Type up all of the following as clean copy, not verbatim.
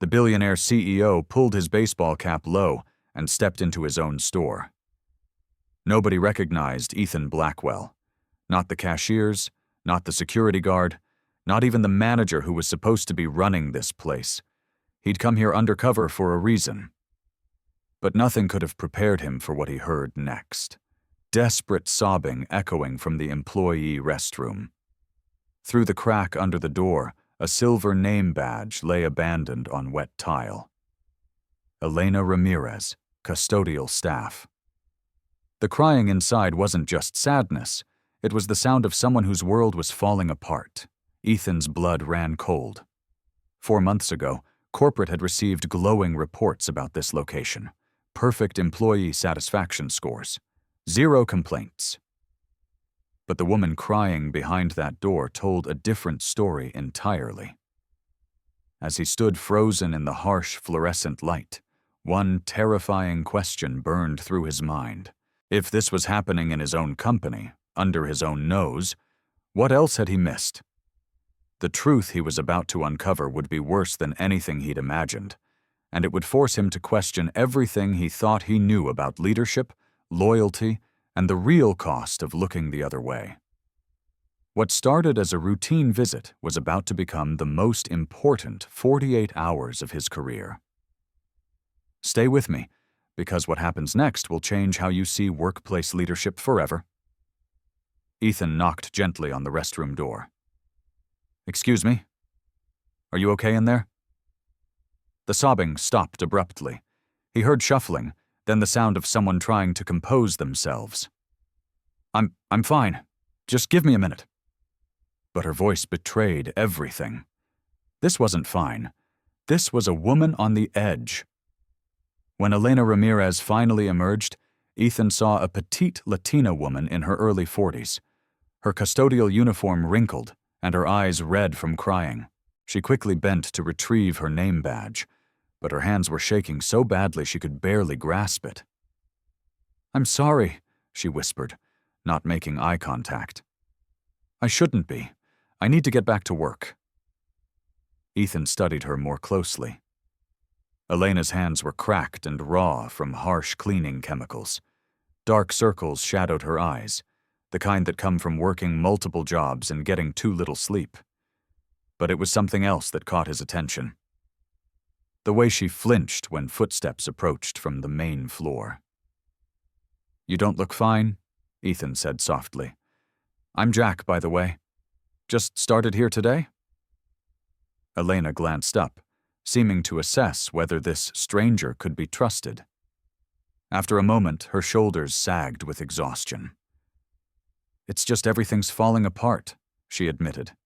The billionaire CEO pulled his baseball cap low and stepped into his own store. Nobody recognized Ethan Blackwell. Not the cashiers, not the security guard, not even the manager who was supposed to be running this place. He'd come here undercover for a reason. But nothing could have prepared him for what he heard next. Desperate sobbing echoing from the employee restroom. Through the crack under the door, a silver name badge lay abandoned on wet tile. Elena Ramirez, custodial staff. The crying inside wasn't just sadness. It was the sound of someone whose world was falling apart. Ethan's blood ran cold. 4 months ago, corporate had received glowing reports about this location. Perfect employee satisfaction scores. 0 complaints. But the woman crying behind that door told a different story entirely. As he stood frozen in the harsh fluorescent light, one terrifying question burned through his mind. If this was happening in his own company, under his own nose, what else had he missed? The truth he was about to uncover would be worse than anything he'd imagined, and it would force him to question everything he thought he knew about leadership, loyalty, and the real cost of looking the other way. What started as a routine visit was about to become the most important 48 hours of his career. Stay with me, because what happens next will change how you see workplace leadership forever. Ethan knocked gently on the restroom door. "Excuse me? Are you okay in there?" The sobbing stopped abruptly. He heard shuffling, then the sound of someone trying to compose themselves. I'm fine. Just give me a minute." But her voice betrayed everything. This wasn't fine. This was a woman on the edge. When Elena Ramirez finally emerged, Ethan saw a petite Latina woman in her early 40s. Her custodial uniform wrinkled, and her eyes red from crying. She quickly bent to retrieve her name badge, but her hands were shaking so badly she could barely grasp it. "I'm sorry," she whispered, not making eye contact. "I shouldn't be. I need to get back to work." Ethan studied her more closely. Elena's hands were cracked and raw from harsh cleaning chemicals. Dark circles shadowed her eyes, the kind that come from working multiple jobs and getting too little sleep. But it was something else that caught his attention. The way she flinched when footsteps approached from the main floor. "You don't look fine," Ethan said softly. "I'm Jack, by the way. Just started here today?" Elena glanced up, seeming to assess whether this stranger could be trusted. After a moment, her shoulders sagged with exhaustion. "It's just everything's falling apart," she admitted.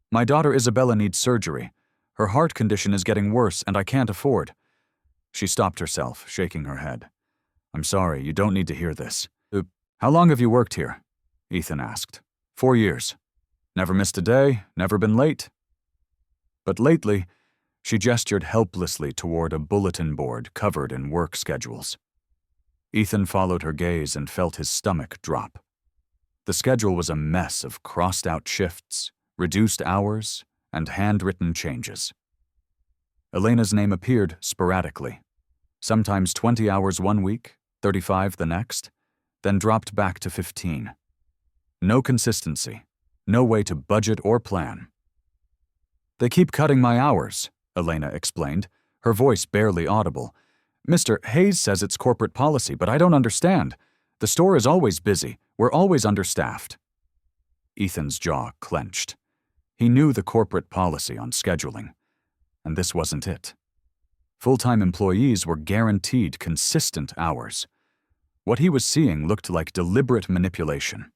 "My daughter Isabella needs surgery. Her heart condition is getting worse, and I can't afford." She stopped herself, shaking her head. "I'm sorry, you don't need to hear this." "How long have you worked here?" Ethan asked. 4 years. Never missed a day, never been late." But lately, she gestured helplessly toward a bulletin board covered in work schedules. Ethan followed her gaze and felt his stomach drop. The schedule was a mess of crossed-out shifts, reduced hours, and handwritten changes. Elena's name appeared sporadically, sometimes 20 hours one week, 35 the next, then dropped back to 15. No consistency, no way to budget or plan. "They keep cutting my hours," Elena explained, her voice barely audible. "Mr. Hayes says it's corporate policy, but I don't understand. The store is always busy. We're always understaffed." Ethan's jaw clenched. He knew the corporate policy on scheduling, and this wasn't it. Full-time employees were guaranteed consistent hours. What he was seeing looked like deliberate manipulation.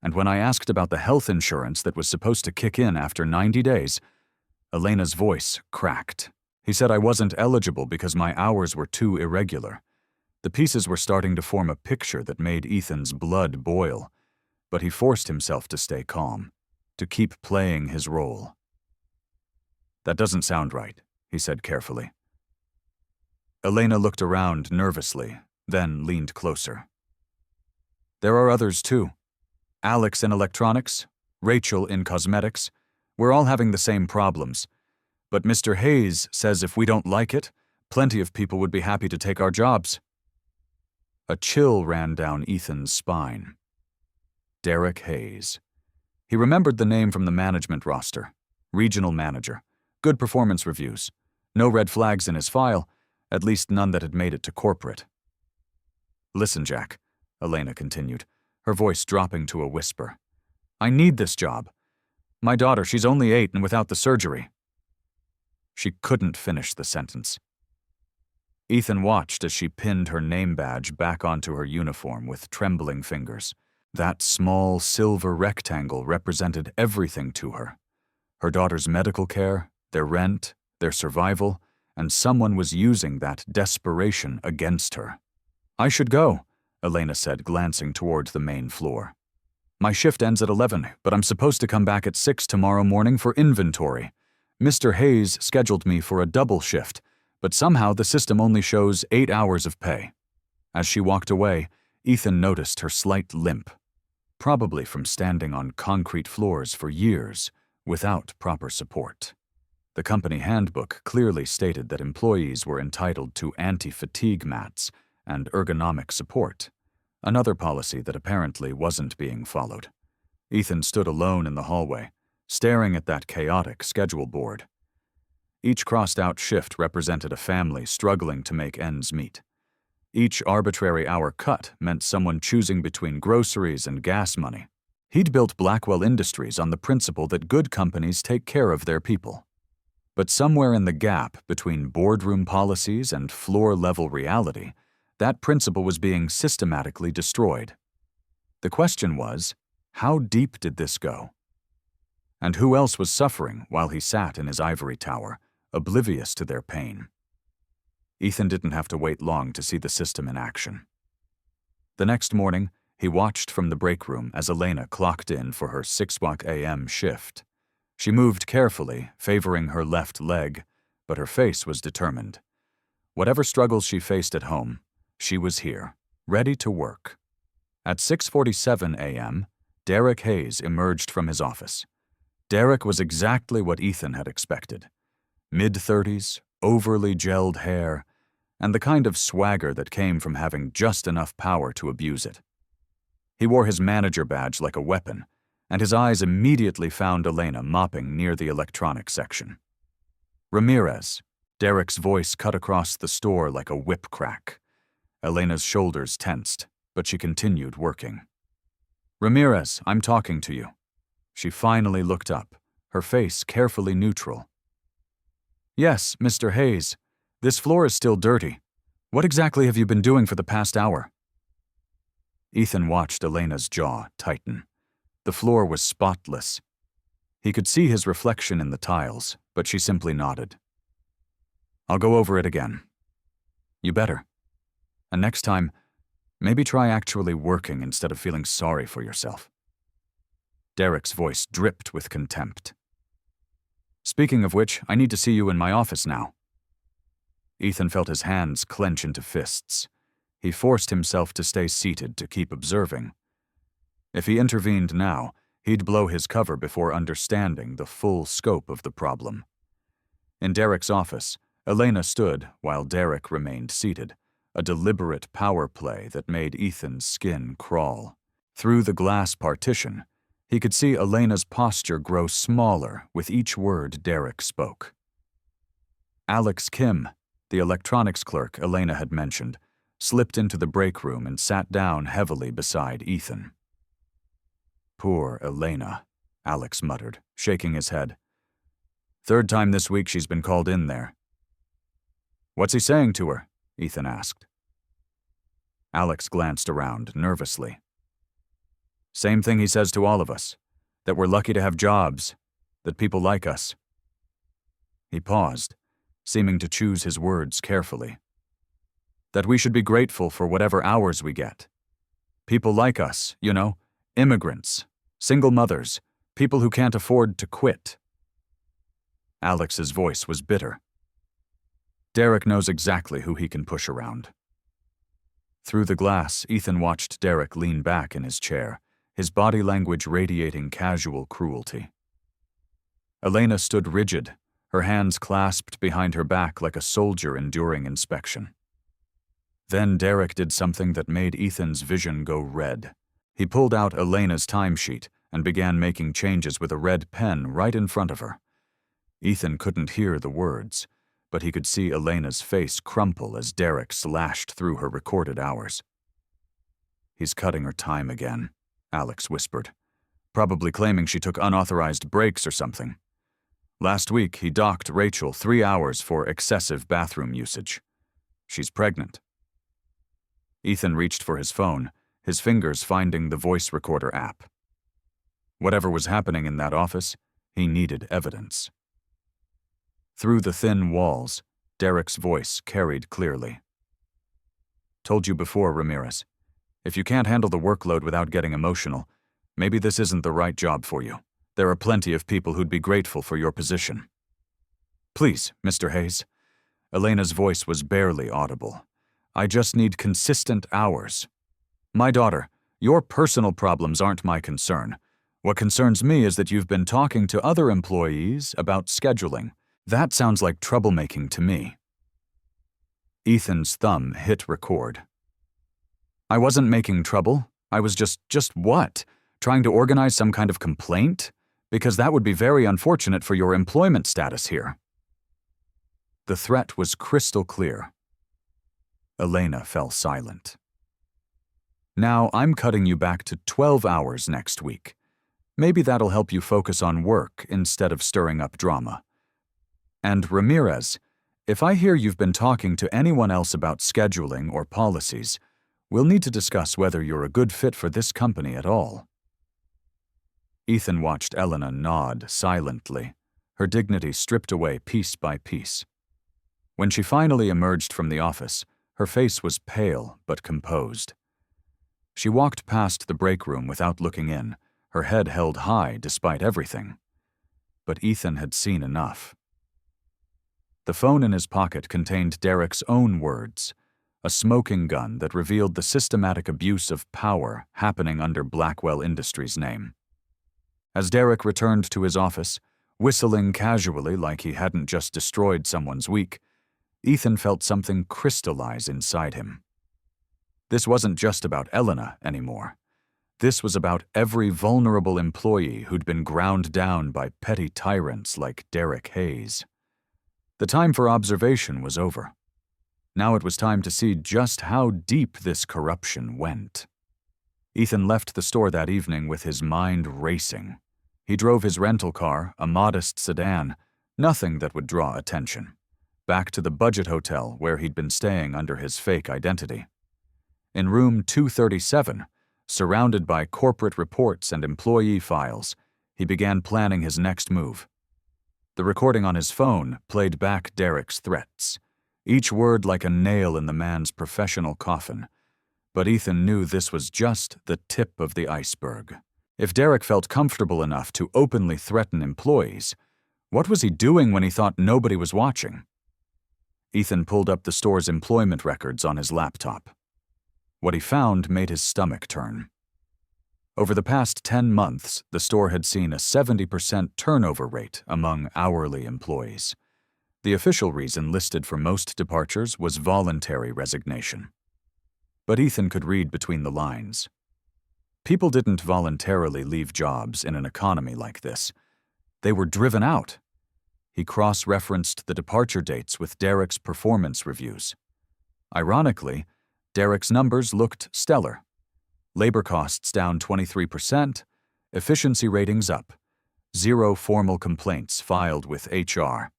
And when I asked about the health insurance that was supposed to kick in after 90 days, Elena's voice cracked. He said I wasn't eligible because my hours were too irregular. The pieces were starting to form a picture that made Ethan's blood boil, but he forced himself to stay calm, to keep playing his role. "That doesn't sound right," he said carefully. Elena looked around nervously, then leaned closer. "There are others too. Alex in electronics, Rachel in cosmetics. We're all having the same problems. But Mr. Hayes says if we don't like it, plenty of people would be happy to take our jobs. A chill ran down Ethan's spine. Derek Hayes. He remembered the name from the management roster. Regional manager. Good performance reviews. No red flags in his file, at least none that had made it to corporate. Listen, Jack, Elena continued, her voice dropping to a whisper. I need this job. My daughter, she's only 8 and without the surgery. She couldn't finish the sentence. Ethan watched as she pinned her name badge back onto her uniform with trembling fingers. That small silver rectangle represented everything to her. Her daughter's medical care, their rent, their survival, and someone was using that desperation against her. I should go, Elena said, glancing towards the main floor. My shift ends at 11, but I'm supposed to come back at 6 tomorrow morning for inventory. Mr. Hayes scheduled me for a double shift, but somehow the system only shows 8 hours of pay. As she walked away, Ethan noticed her slight limp, probably from standing on concrete floors for years without proper support. The company handbook clearly stated that employees were entitled to anti-fatigue mats and ergonomic support, another policy that apparently wasn't being followed. Ethan stood alone in the hallway, staring at that chaotic schedule board. Each crossed-out shift represented a family struggling to make ends meet. Each arbitrary hour cut meant someone choosing between groceries and gas money. He'd built Blackwell Industries on the principle that good companies take care of their people. But somewhere in the gap between boardroom policies and floor-level reality, that principle was being systematically destroyed. The question was, how deep did this go? And who else was suffering while he sat in his ivory tower, oblivious to their pain? Ethan didn't have to wait long to see the system in action. The next morning, he watched from the break room as Elena clocked in for her 6 a.m. shift. She moved carefully, favoring her left leg, but her face was determined. Whatever struggles she faced at home, she was here, ready to work. At 6:47 a.m., Derek Hayes emerged from his office. Derek was exactly what Ethan had expected. Mid-30s, overly gelled hair, and the kind of swagger that came from having just enough power to abuse it. He wore his manager badge like a weapon, and his eyes immediately found Elena mopping near the electronics section. Ramirez. Derek's voice cut across the store like a whip crack. Elena's shoulders tensed, but she continued working. Ramirez, I'm talking to you. She finally looked up, her face carefully neutral. Yes, Mr. Hayes. This floor is still dirty. What exactly have you been doing for the past hour? Ethan watched Elena's jaw tighten. The floor was spotless. He could see his reflection in the tiles, but she simply nodded. I'll go over it again. You better. And next time, maybe try actually working instead of feeling sorry for yourself. Derek's voice dripped with contempt. Speaking of which, I need to see you in my office now. Ethan felt his hands clench into fists. He forced himself to stay seated to keep observing. If he intervened now, he'd blow his cover before understanding the full scope of the problem. In Derek's office, Elena stood while Derek remained seated, a deliberate power play that made Ethan's skin crawl. Through the glass partition, he could see Elena's posture grow smaller with each word Derek spoke. Alex Kim, the electronics clerk Elena had mentioned, slipped into the break room and sat down heavily beside Ethan. Poor Elena, Alex muttered, shaking his head. 3rd time this week she's been called in there. What's he saying to her? Ethan asked. Alex glanced around nervously. Same thing he says to all of us, that we're lucky to have jobs, that people like us. He paused, seeming to choose his words carefully. That we should be grateful for whatever hours we get. People like us, you know, immigrants, single mothers, people who can't afford to quit. Alex's voice was bitter. Derek knows exactly who he can push around. Through the glass, Ethan watched Derek lean back in his chair, his body language radiating casual cruelty. Elena stood rigid, her hands clasped behind her back like a soldier enduring inspection. Then Derek did something that made Ethan's vision go red. He pulled out Elena's timesheet and began making changes with a red pen right in front of her. Ethan couldn't hear the words, but he could see Elena's face crumple as Derek slashed through her recorded hours. "He's cutting her time again," Alex whispered, probably claiming she took unauthorized breaks or something. "Last week, he docked Rachel 3 hours for excessive bathroom usage. She's pregnant." Ethan reached for his phone, his fingers finding the voice recorder app. Whatever was happening in that office, he needed evidence. Through the thin walls, Derek's voice carried clearly. "Told you before, Ramirez. If you can't handle the workload without getting emotional, maybe this isn't the right job for you. There are plenty of people who'd be grateful for your position." "Please, Mr. Hayes." Elena's voice was barely audible. "I just need consistent hours. My daughter, your personal problems aren't my concern. What concerns me is that you've been talking to other employees about scheduling. That sounds like troublemaking to me." Ethan's thumb hit record. "I wasn't making trouble. I was just what? Trying to organize some kind of complaint? Because that would be very unfortunate for your employment status here." The threat was crystal clear. Elena fell silent. "Now I'm cutting you back to 12 hours next week. Maybe that'll help you focus on work instead of stirring up drama. And Ramirez, if I hear you've been talking to anyone else about scheduling or policies, we'll need to discuss whether you're a good fit for this company at all." Ethan watched Elena nod silently, her dignity stripped away piece by piece. When she finally emerged from the office, her face was pale but composed. She walked past the break room without looking in, her head held high despite everything. But Ethan had seen enough. The phone in his pocket contained Derek's own words, a smoking gun that revealed the systematic abuse of power happening under Blackwell Industries' name. As Derek returned to his office, whistling casually like he hadn't just destroyed someone's week, Ethan felt something crystallize inside him. This wasn't just about Elena anymore. This was about every vulnerable employee who'd been ground down by petty tyrants like Derek Hayes. The time for observation was over. Now it was time to see just how deep this corruption went. Ethan left the store that evening with his mind racing. He drove his rental car, a modest sedan, nothing that would draw attention, back to the budget hotel where he'd been staying under his fake identity. In room 237, surrounded by corporate reports and employee files, he began planning his next move. The recording on his phone played back Derek's threats, each word like a nail in the man's professional coffin. But Ethan knew this was just the tip of the iceberg. If Derek felt comfortable enough to openly threaten employees, what was he doing when he thought nobody was watching? Ethan pulled up the store's employment records on his laptop. What he found made his stomach turn. Over the past 10 months, the store had seen a 70% turnover rate among hourly employees. The official reason listed for most departures was voluntary resignation. But Ethan could read between the lines. People didn't voluntarily leave jobs in an economy like this. They were driven out. He cross-referenced the departure dates with Derek's performance reviews. Ironically, Derek's numbers looked stellar. Labor costs down 23%, efficiency ratings up, 0 formal complaints filed with HR.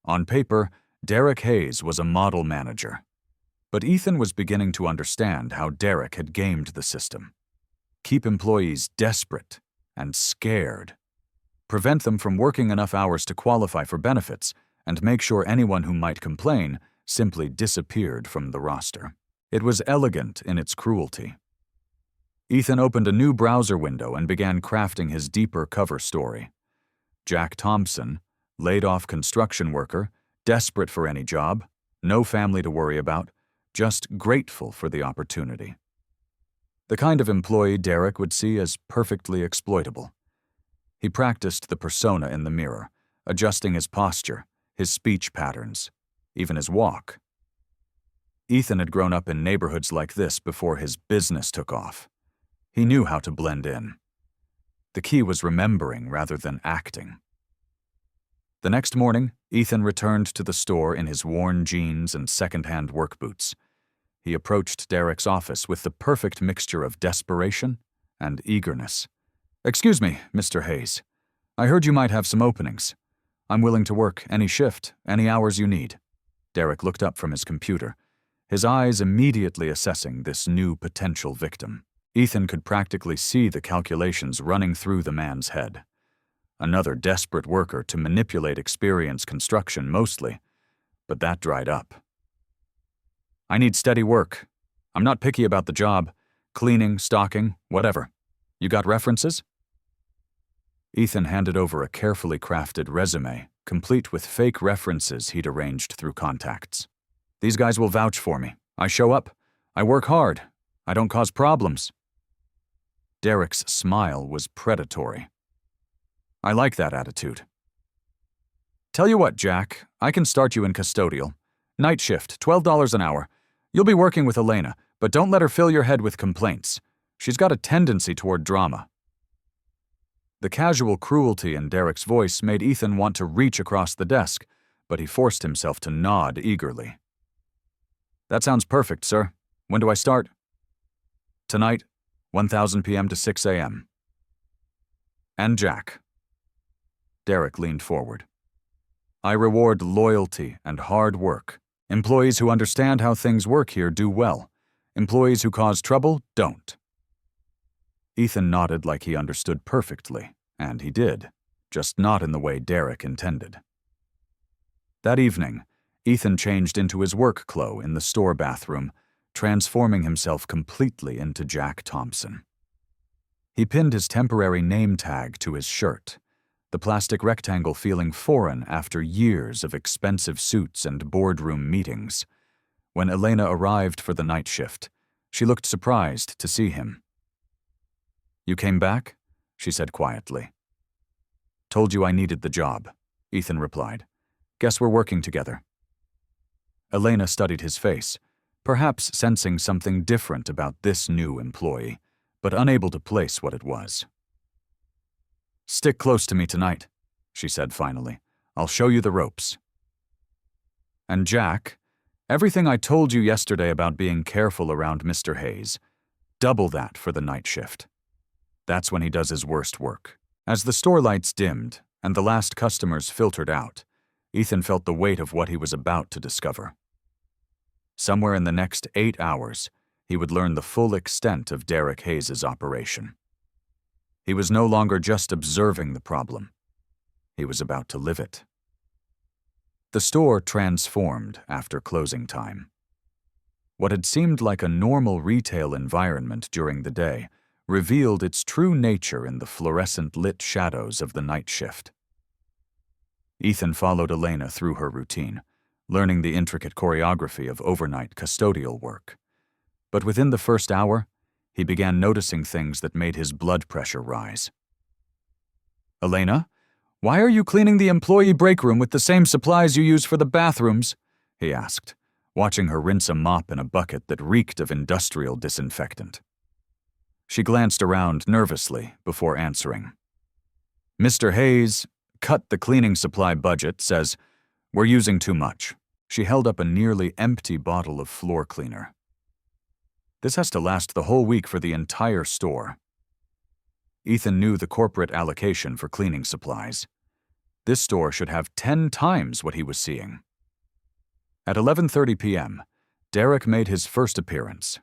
On paper, Derek Hayes was a model manager. But Ethan was beginning to understand how Derek had gamed the system. Keep employees desperate and scared. Prevent them from working enough hours to qualify for benefits, and make sure anyone who might complain simply disappeared from the roster. It was elegant in its cruelty. Ethan opened a new browser window and began crafting his deeper cover story. Jack Thompson, laid-off construction worker, desperate for any job, no family to worry about, just grateful for the opportunity. The kind of employee Derek would see as perfectly exploitable. He practiced the persona in the mirror, adjusting his posture, his speech patterns, even his walk. Ethan had grown up in neighborhoods like this before his business took off. He knew how to blend in. The key was remembering rather than acting. The next morning, Ethan returned to the store in his worn jeans and second-hand work boots. He approached Derek's office with the perfect mixture of desperation and eagerness. "Excuse me, Mr. Hayes. I heard you might have some openings. I'm willing to work any shift, any hours you need." Derek looked up from his computer, his eyes immediately assessing this new potential victim. Ethan could practically see the calculations running through the man's head. Another desperate worker to manipulate experience construction mostly, but that dried up. "I need steady work. I'm not picky about the job. Cleaning, stocking, whatever. You got references?" Ethan handed over a carefully crafted resume, complete with fake references he'd arranged through contacts. "These guys will vouch for me. I show up. I work hard. I don't cause problems." Derek's smile was predatory. "I like that attitude." "Tell you what, Jack, I can start you in custodial. Night shift, $12 an hour. You'll be working with Elena, but don't let her fill your head with complaints. She's got a tendency toward drama." The casual cruelty in Derek's voice made Ethan want to reach across the desk, but he forced himself to nod eagerly. "That sounds perfect, sir. When do I start?" "Tonight, 1,000 p.m. to 6 a.m. "And Jack." Derek leaned forward. "I reward loyalty and hard work. Employees who understand how things work here do well. Employees who cause trouble don't." Ethan nodded like he understood perfectly, and he did, just not in the way Derek intended. That evening, Ethan changed into his work clothes in the store bathroom, transforming himself completely into Jack Thompson. He pinned his temporary name tag to his shirt, the plastic rectangle feeling foreign after years of expensive suits and boardroom meetings. When Elena arrived for the night shift, she looked surprised to see him. "You came back?" she said quietly. "Told you I needed the job," Ethan replied. "Guess we're working together." Elena studied his face, perhaps sensing something different about this new employee, but unable to place what it was. "Stick close to me tonight," she said finally. "I'll show you the ropes." "And Jack, everything I told you yesterday about being careful around Mr. Hayes, double that for the night shift. That's when he does his worst work." As the store lights dimmed and the last customers filtered out, Ethan felt the weight of what he was about to discover. Somewhere in the next 8 hours, he would learn the full extent of Derek Hayes' operation. He was no longer just observing the problem. He was about to live it. The store transformed after closing time. What had seemed like a normal retail environment during the day revealed its true nature in the fluorescent lit shadows of the night shift. Ethan followed Elena through her routine, learning the intricate choreography of overnight custodial work. But within the first hour, he began noticing things that made his blood pressure rise. "Elena, why are you cleaning the employee break room with the same supplies you use for the bathrooms?" he asked, watching her rinse a mop in a bucket that reeked of industrial disinfectant. She glanced around nervously before answering. "Mr. Hayes cut the cleaning supply budget, says we're using too much." She held up a nearly empty bottle of floor cleaner. "This has to last the whole week for the entire store." Ethan knew the corporate allocation for cleaning supplies. This store should have 10 times what he was seeing. At 11:30 p.m., Derek made his first appearance.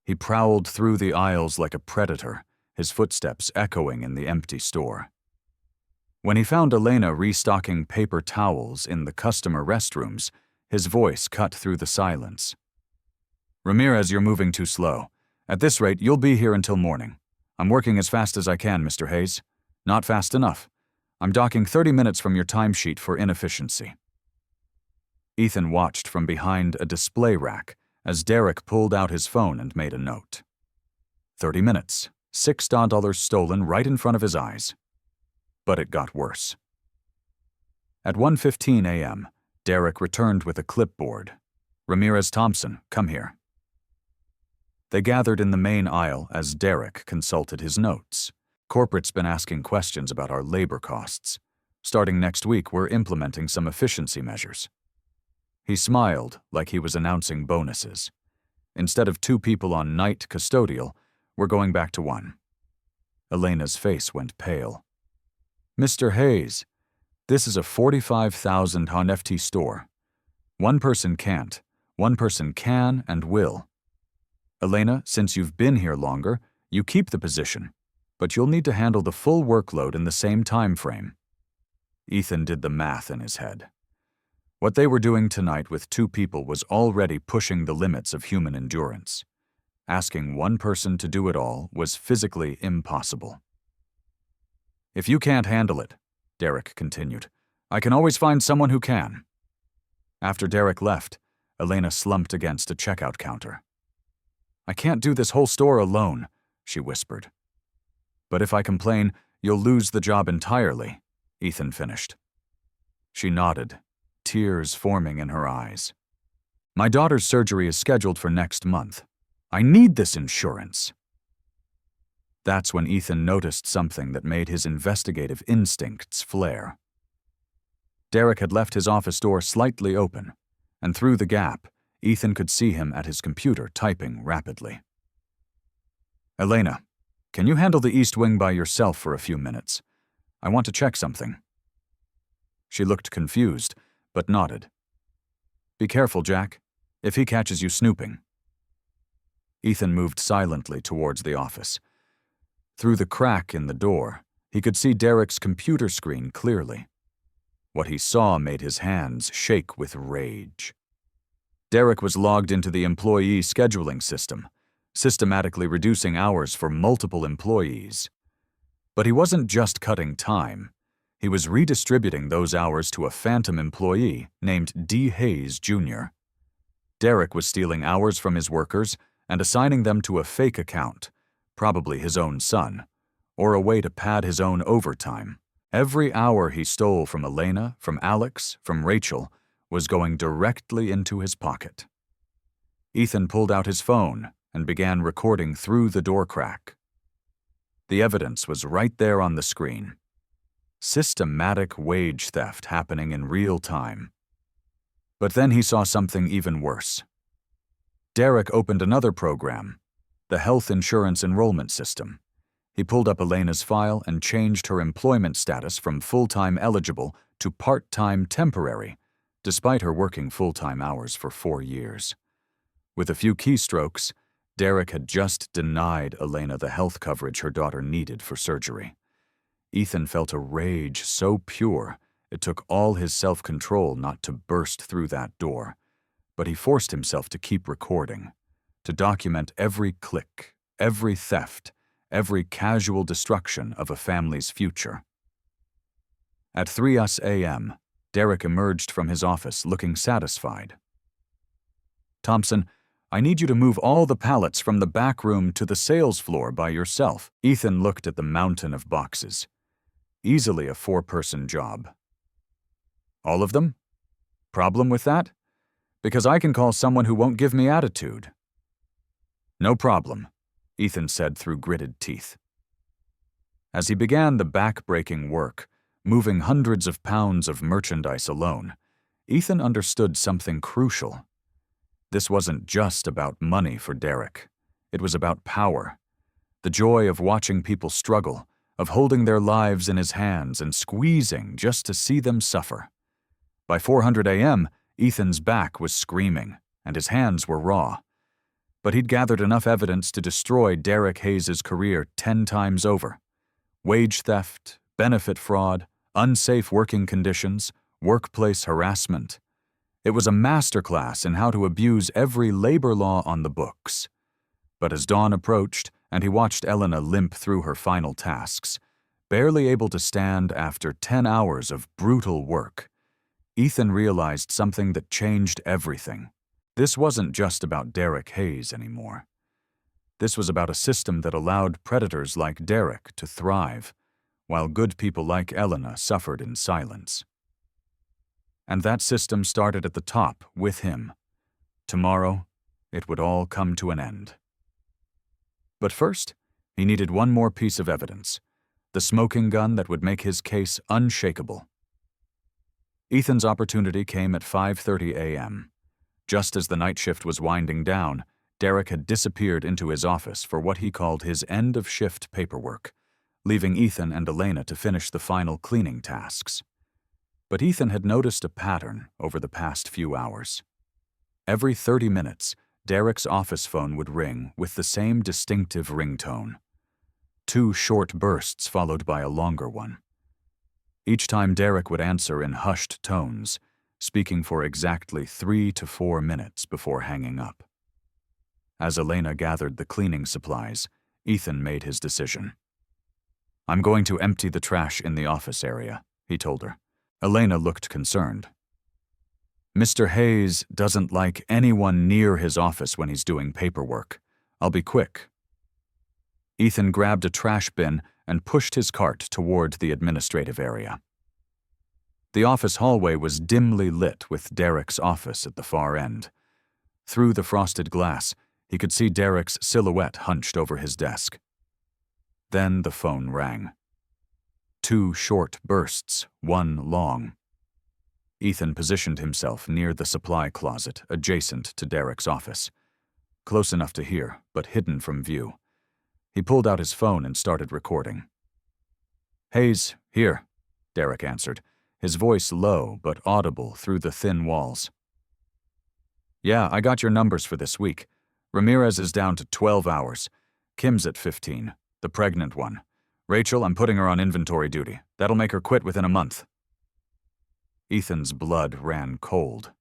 He prowled through the aisles like a predator, his footsteps echoing in the empty store. When he found Elena restocking paper towels in the customer restrooms, his voice cut through the silence. "Ramirez, you're moving too slow. At this rate, you'll be here until morning. I'm working as fast as I can, Mr. Hayes. Not fast enough. I'm docking 30 minutes from your timesheet for inefficiency." Ethan watched from behind a display rack as Derek pulled out his phone and made a note. 30 minutes, $6 stolen right in front of his eyes. But it got worse. At 1:15 a.m., Derek returned with a clipboard. "Ramirez Thompson, come here." They gathered in the main aisle as Derek consulted his notes. "Corporate's been asking questions about our labor costs. Starting next week, we're implementing some efficiency measures." He smiled like he was announcing bonuses. "Instead of 2 people on night custodial, we're going back to 1. Elena's face went pale. "Mr. Hayes, this is a 45,000 HONFT store. 1 person can't. 1 person can and will. Elena, since you've been here longer, you keep the position, but you'll need to handle the full workload in the same time frame." Ethan did the math in his head. What they were doing tonight with 2 people was already pushing the limits of human endurance. Asking 1 person to do it all was physically impossible. "If you can't handle it," Derek continued, "I can always find someone who can." After Derek left, Elena slumped against a checkout counter. "I can't do this whole store alone," she whispered. "But if I complain, you'll lose the job entirely," Ethan finished. She nodded, tears forming in her eyes. "My daughter's surgery is scheduled for next month. I need this insurance." That's when Ethan noticed something that made his investigative instincts flare. Derek had left his office door slightly open, and through the gap, Ethan could see him at his computer typing rapidly. "Elena, can you handle the East Wing by yourself for a few minutes? I want to check something." She looked confused, but nodded. "Be careful, Jack, if he catches you snooping." Ethan moved silently towards the office. Through the crack in the door, he could see Derek's computer screen clearly. What he saw made his hands shake with rage. Derek was logged into the employee scheduling system, systematically reducing hours for multiple employees. But he wasn't just cutting time. He was redistributing those hours to a phantom employee named D. Hayes, Jr. Derek was stealing hours from his workers and assigning them to a fake account, probably his own son, or a way to pad his own overtime. Every hour he stole from Elena, from Alex, from Rachel, was going directly into his pocket. Ethan pulled out his phone and began recording through the door crack. The evidence was right there on the screen. Systematic wage theft happening in real time. But then he saw something even worse. Derek opened another program, the health insurance enrollment system. He pulled up Elena's file and changed her employment status from full-time eligible to part-time temporary, despite her working full-time hours for 4 years. With a few keystrokes, Derek had just denied Elena the health coverage her daughter needed for surgery. Ethan felt a rage so pure it took all his self-control not to burst through that door, but he forced himself to keep recording, to document every click, every theft, every casual destruction of a family's future. At 3 a.m., Derek emerged from his office looking satisfied. "Thompson, I need you to move all the pallets from the back room to the sales floor by yourself." Ethan looked at the mountain of boxes. Easily a 4-person job. "All of them? Problem with that? Because I can call someone who won't give me attitude." "No problem," Ethan said through gritted teeth. As he began the back-breaking work, moving hundreds of pounds of merchandise alone, Ethan understood something crucial. This wasn't just about money for Derek. It was about power. The joy of watching people struggle, of holding their lives in his hands and squeezing just to see them suffer. By 400 a.m., Ethan's back was screaming, and his hands were raw. But he'd gathered enough evidence to destroy Derek Hayes' career 10 times over. Wage theft, benefit fraud, unsafe working conditions, workplace harassment. It was a masterclass in how to abuse every labor law on the books. But as dawn approached and he watched Elena limp through her final tasks, barely able to stand after 10 hours of brutal work, Ethan realized something that changed everything. This wasn't just about Derek Hayes anymore. This was about a system that allowed predators like Derek to thrive, while good people like Elena suffered in silence. And that system started at the top with him. Tomorrow, it would all come to an end. But first, he needed one more piece of evidence, the smoking gun that would make his case unshakable. Ethan's opportunity came at 5:30 a.m. Just as the night shift was winding down, Derek had disappeared into his office for what he called his end-of-shift paperwork, leaving Ethan and Elena to finish the final cleaning tasks. But Ethan had noticed a pattern over the past few hours. Every 30 minutes, Derek's office phone would ring with the same distinctive ringtone. 2 short bursts followed by a longer one. Each time Derek would answer in hushed tones, speaking for exactly 3 to 4 minutes before hanging up. As Elena gathered the cleaning supplies, Ethan made his decision. "I'm going to empty the trash in the office area," he told her. Elena looked concerned. "Mr. Hayes doesn't like anyone near his office when he's doing paperwork. I'll be quick." Ethan grabbed a trash bin and pushed his cart toward the administrative area. The office hallway was dimly lit with Derek's office at the far end. Through the frosted glass, he could see Derek's silhouette hunched over his desk. Then the phone rang. 2 short bursts, 1 long. Ethan positioned himself near the supply closet adjacent to Derek's office. Close enough to hear, but hidden from view. He pulled out his phone and started recording. "Hayes, here," Derek answered, his voice low but audible through the thin walls. "Yeah, I got your numbers for this week. Ramirez is down to 12 hours. Kim's at 15, the pregnant one. Rachel, I'm putting her on inventory duty. That'll make her quit within a month." Ethan's blood ran cold.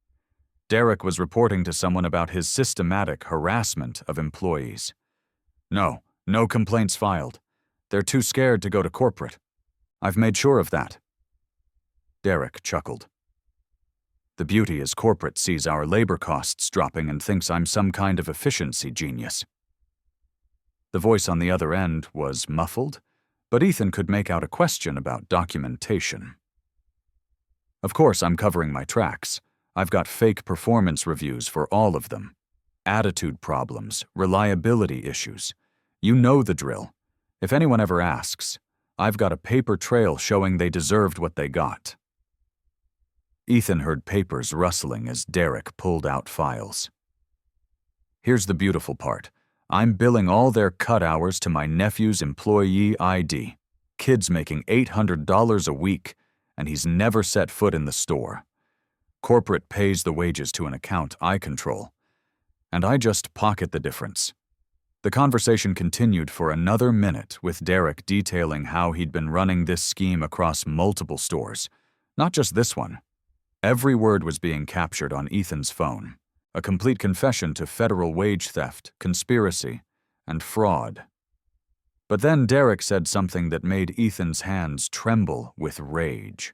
Derek was reporting to someone about his systematic harassment of employees. No complaints filed. They're too scared to go to corporate. I've made sure of that." Derek chuckled. "The beauty is corporate sees our labor costs dropping and thinks I'm some kind of efficiency genius." The voice on the other end was muffled, but Ethan could make out a question about documentation. "Of course, I'm covering my tracks. I've got fake performance reviews for all of them. Attitude problems, reliability issues. You know the drill. If anyone ever asks, I've got a paper trail showing they deserved what they got." Ethan heard papers rustling as Derek pulled out files. "Here's the beautiful part. I'm billing all their cut hours to my nephew's employee ID. Kid's making $800 a week, and he's never set foot in the store. Corporate pays the wages to an account I control, and I just pocket the difference." The conversation continued for another minute with Derek detailing how he'd been running this scheme across multiple stores, not just this one. Every word was being captured on Ethan's phone, a complete confession to federal wage theft, conspiracy, and fraud. But then Derek said something that made Ethan's hands tremble with rage.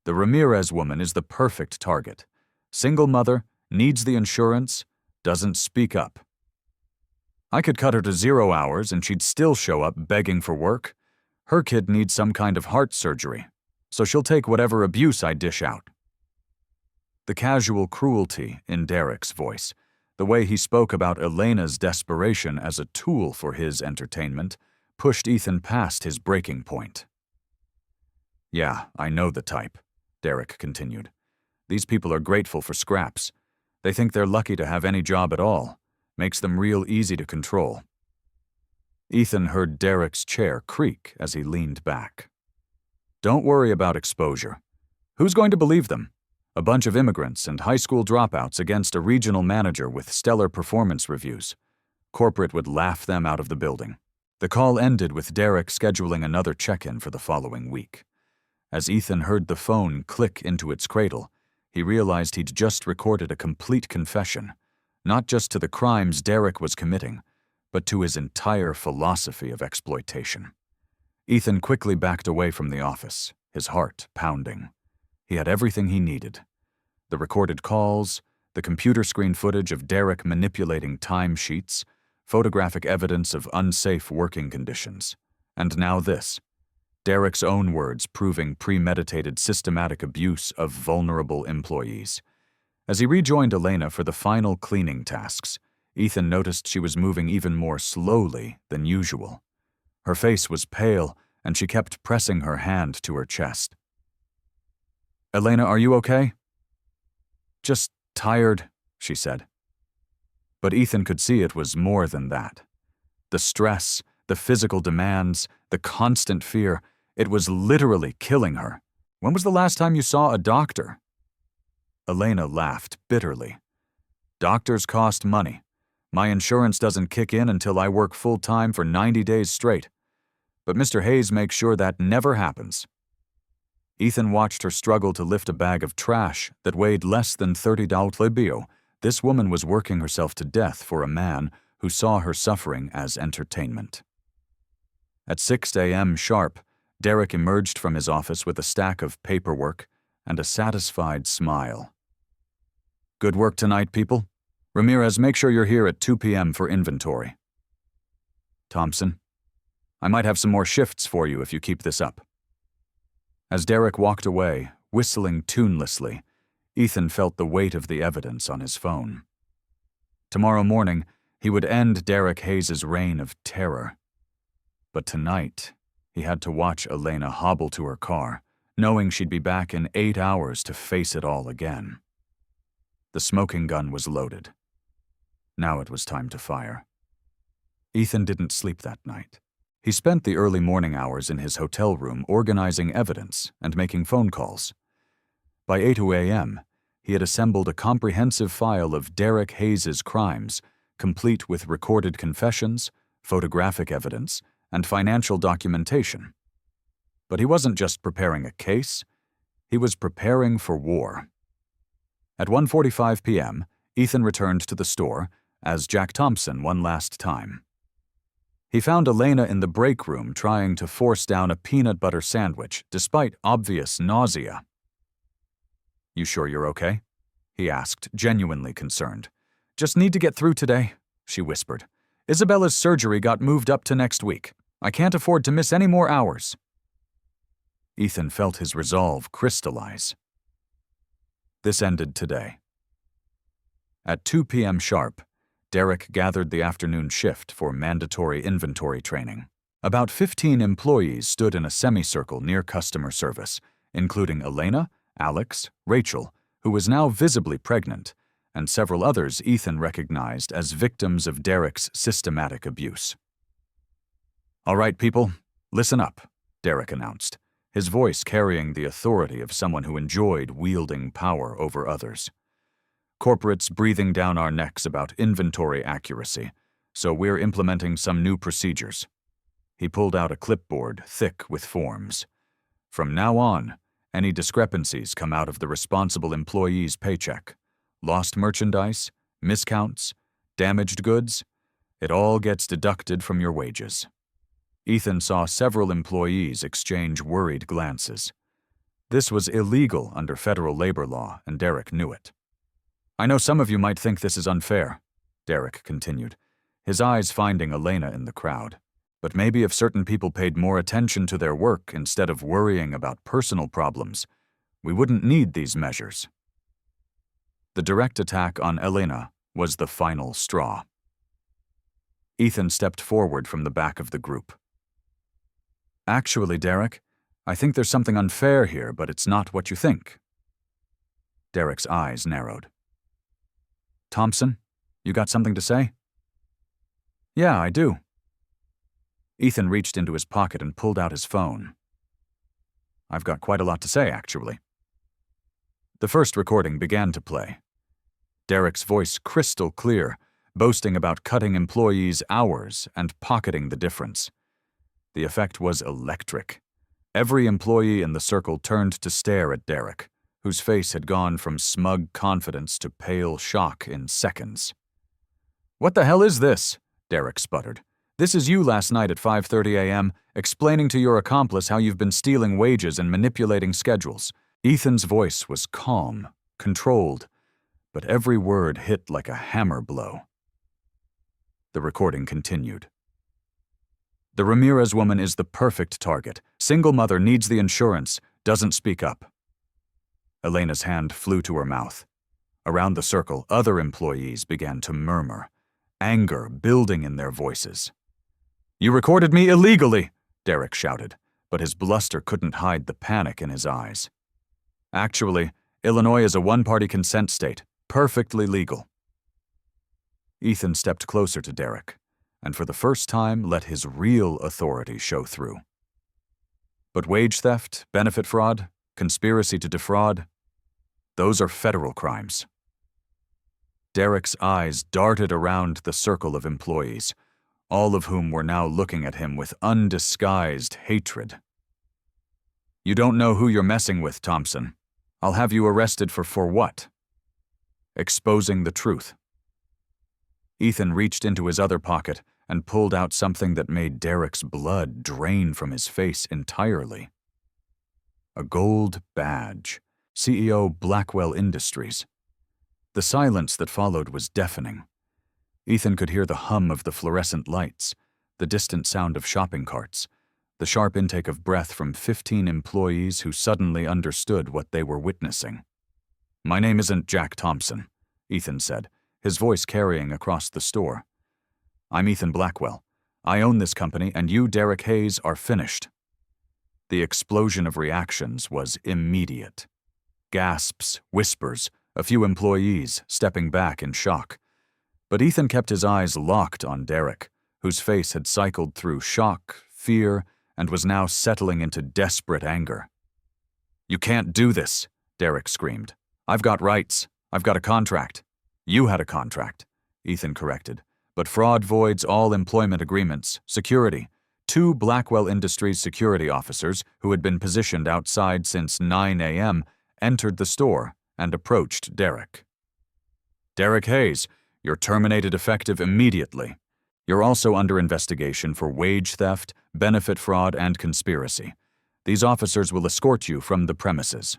"The Ramirez woman is the perfect target. Single mother, needs the insurance, doesn't speak up. I could cut her to 0 hours and she'd still show up begging for work. Her kid needs some kind of heart surgery, so she'll take whatever abuse I dish out." The casual cruelty in Derek's voice, the way he spoke about Elena's desperation as a tool for his entertainment, pushed Ethan past his breaking point. "Yeah, I know the type," Derek continued. "These people are grateful for scraps. They think they're lucky to have any job at all. Makes them real easy to control." Ethan heard Derek's chair creak as he leaned back. "Don't worry about exposure. Who's going to believe them? A bunch of immigrants and high school dropouts against a regional manager with stellar performance reviews. Corporate would laugh them out of the building." The call ended with Derek scheduling another check-in for the following week. As Ethan heard the phone click into its cradle, he realized he'd just recorded a complete confession, not just to the crimes Derek was committing, but to his entire philosophy of exploitation. Ethan quickly backed away from the office, his heart pounding. He had everything he needed. The recorded calls, the computer screen footage of Derek manipulating timesheets, photographic evidence of unsafe working conditions, and now this. Derek's own words proving premeditated systematic abuse of vulnerable employees. As he rejoined Elena for the final cleaning tasks, Ethan noticed she was moving even more slowly than usual. Her face was pale, and she kept pressing her hand to her chest. "Elena, are you okay?" "Just tired," she said. But Ethan could see it was more than that. The stress, the physical demands, the constant fear, it was literally killing her. "When was the last time you saw a doctor?" Elena laughed bitterly. "Doctors cost money. My insurance doesn't kick in until I work full-time for 90 days straight. But Mr. Hayes makes sure that never happens." Ethan watched her struggle to lift a bag of trash that weighed less than $30. This woman was working herself to death for a man who saw her suffering as entertainment. At 6 a.m. sharp, Derek emerged from his office with a stack of paperwork and a satisfied smile. "Good work tonight, people. Ramirez, make sure you're here at 2 p.m. for inventory. Thompson, I might have some more shifts for you if you keep this up." As Derek walked away, whistling tunelessly, Ethan felt the weight of the evidence on his phone. Tomorrow morning, he would end Derek Hayes' reign of terror. But tonight, he had to watch Elena hobble to her car, knowing she'd be back in 8 hours to face it all again. The smoking gun was loaded. Now it was time to fire. Ethan didn't sleep that night. He spent the early morning hours in his hotel room organizing evidence and making phone calls. By 8 a.m., he had assembled a comprehensive file of Derek Hayes' crimes, complete with recorded confessions, photographic evidence, and financial documentation. But he wasn't just preparing a case, he was preparing for war. At 1:45 p.m., Ethan returned to the store as Jack Thompson one last time. He found Elena in the break room trying to force down a peanut butter sandwich despite obvious nausea. "You sure you're okay?" he asked, genuinely concerned. "Just need to get through today," she whispered. "Isabella's surgery got moved up to next week. I can't afford to miss any more hours." Ethan felt his resolve crystallize. This ended today. At 2 p.m. sharp, Derek gathered the afternoon shift for mandatory inventory training. About 15 employees stood in a semicircle near customer service, including Elena, Alex, Rachel, who was now visibly pregnant, and several others Ethan recognized as victims of Derek's systematic abuse. "All right, people, listen up," Derek announced, his voice carrying the authority of someone who enjoyed wielding power over others. "Corporates breathing down our necks about inventory accuracy, so we're implementing some new procedures." He pulled out a clipboard thick with forms. "From now on, any discrepancies come out of the responsible employee's paycheck. Lost merchandise, miscounts, damaged goods, it all gets deducted from your wages." Ethan saw several employees exchange worried glances. This was illegal under federal labor law, and Derek knew it. "I know some of you might think this is unfair," Derek continued, his eyes finding Elena in the crowd. "But maybe if certain people paid more attention to their work instead of worrying about personal problems, we wouldn't need these measures." The direct attack on Elena was the final straw. Ethan stepped forward from the back of the group. "Actually, Derek, I think there's something unfair here, but it's not what you think." Derek's eyes narrowed. "Thompson, you got something to say?" "Yeah, I do." Ethan reached into his pocket and pulled out his phone. "I've got quite a lot to say, actually." The first recording began to play. Derek's voice crystal clear, boasting about cutting employees' hours and pocketing the difference. The effect was electric. Every employee in the circle turned to stare at Derek, whose face had gone from smug confidence to pale shock in seconds. "What the hell is this?" Derek sputtered. "This is you last night at 5:30 a.m., explaining to your accomplice how you've been stealing wages and manipulating schedules." Ethan's voice was calm, controlled, but every word hit like a hammer blow. The recording continued. The Ramirez woman is the perfect target. Single mother, needs the insurance, doesn't speak up. Elena's hand flew to her mouth. Around the circle, other employees began to murmur, anger building in their voices. "You recorded me illegally," Derek shouted, but his bluster couldn't hide the panic in his eyes. "Actually, Illinois is a one-party consent state, perfectly legal." Ethan stepped closer to Derek, and for the first time let his real authority show through. But wage theft, benefit fraud, conspiracy to defraud, those are federal crimes. Derek's eyes darted around the circle of employees, all of whom were now looking at him with undisguised hatred. "You don't know who you're messing with, Thompson. I'll have you arrested for what?" "Exposing the truth." Ethan reached into his other pocket and pulled out something that made Derek's blood drain from his face entirely. A gold badge, CEO Blackwell Industries. The silence that followed was deafening. Ethan could hear the hum of the fluorescent lights, the distant sound of shopping carts, the sharp intake of breath from 15 employees who suddenly understood what they were witnessing. "My name isn't Jack Thompson," Ethan said, his voice carrying across the store. "I'm Ethan Blackwell. I own this company, and you, Derek Hayes, are finished." The explosion of reactions was immediate. Gasps, whispers, a few employees stepping back in shock. But Ethan kept his eyes locked on Derek, whose face had cycled through shock, fear, and was now settling into desperate anger. "You can't do this," Derek screamed. "I've got rights. I've got a contract." "You had a contract," Ethan corrected, "but fraud voids all employment agreements. Security. 2 Blackwell Industries security officers, who had been positioned outside since 9 a.m., entered the store and approached Derek. "Derek Hayes, you're terminated effective immediately. You're also under investigation for wage theft, benefit fraud, and conspiracy. These officers will escort you from the premises."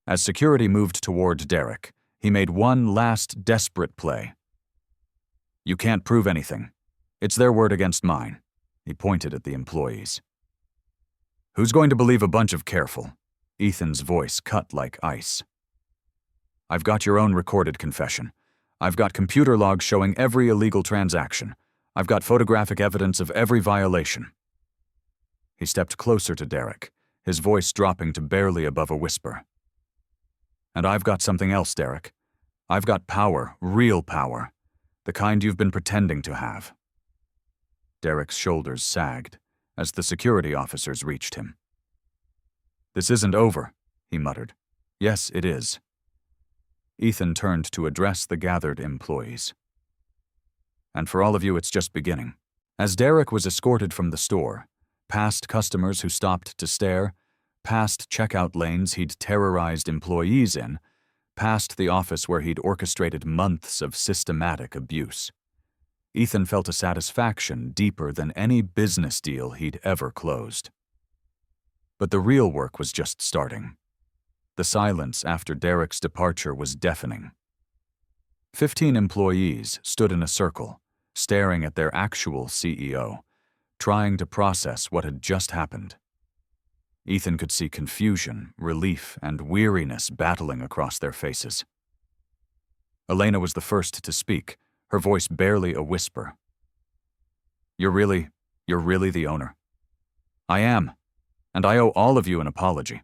As security moved toward Derek, he made one last desperate play. "You can't prove anything. It's their word against mine." He pointed at the employees. "Who's going to believe a bunch of careful?" Ethan's voice cut like ice. "I've got your own recorded confession. I've got computer logs showing every illegal transaction. I've got photographic evidence of every violation." He stepped closer to Derek, his voice dropping to barely above a whisper. "And I've got something else, Derek. I've got power, real power, the kind you've been pretending to have." Derek's shoulders sagged as the security officers reached him. "This isn't over," he muttered. "Yes, it is." Ethan turned to address the gathered employees. "And for all of you, it's just beginning." As Derek was escorted from the store, past customers who stopped to stare, past checkout lanes he'd terrorized employees in, past the office where he'd orchestrated months of systematic abuse, Ethan felt a satisfaction deeper than any business deal he'd ever closed. But the real work was just starting. The silence after Derek's departure was deafening. 15 employees stood in a circle, staring at their actual CEO, trying to process what had just happened. Ethan could see confusion, relief, and weariness battling across their faces. Elena was the first to speak, her voice barely a whisper. You're really the owner." "I am, and I owe all of you an apology."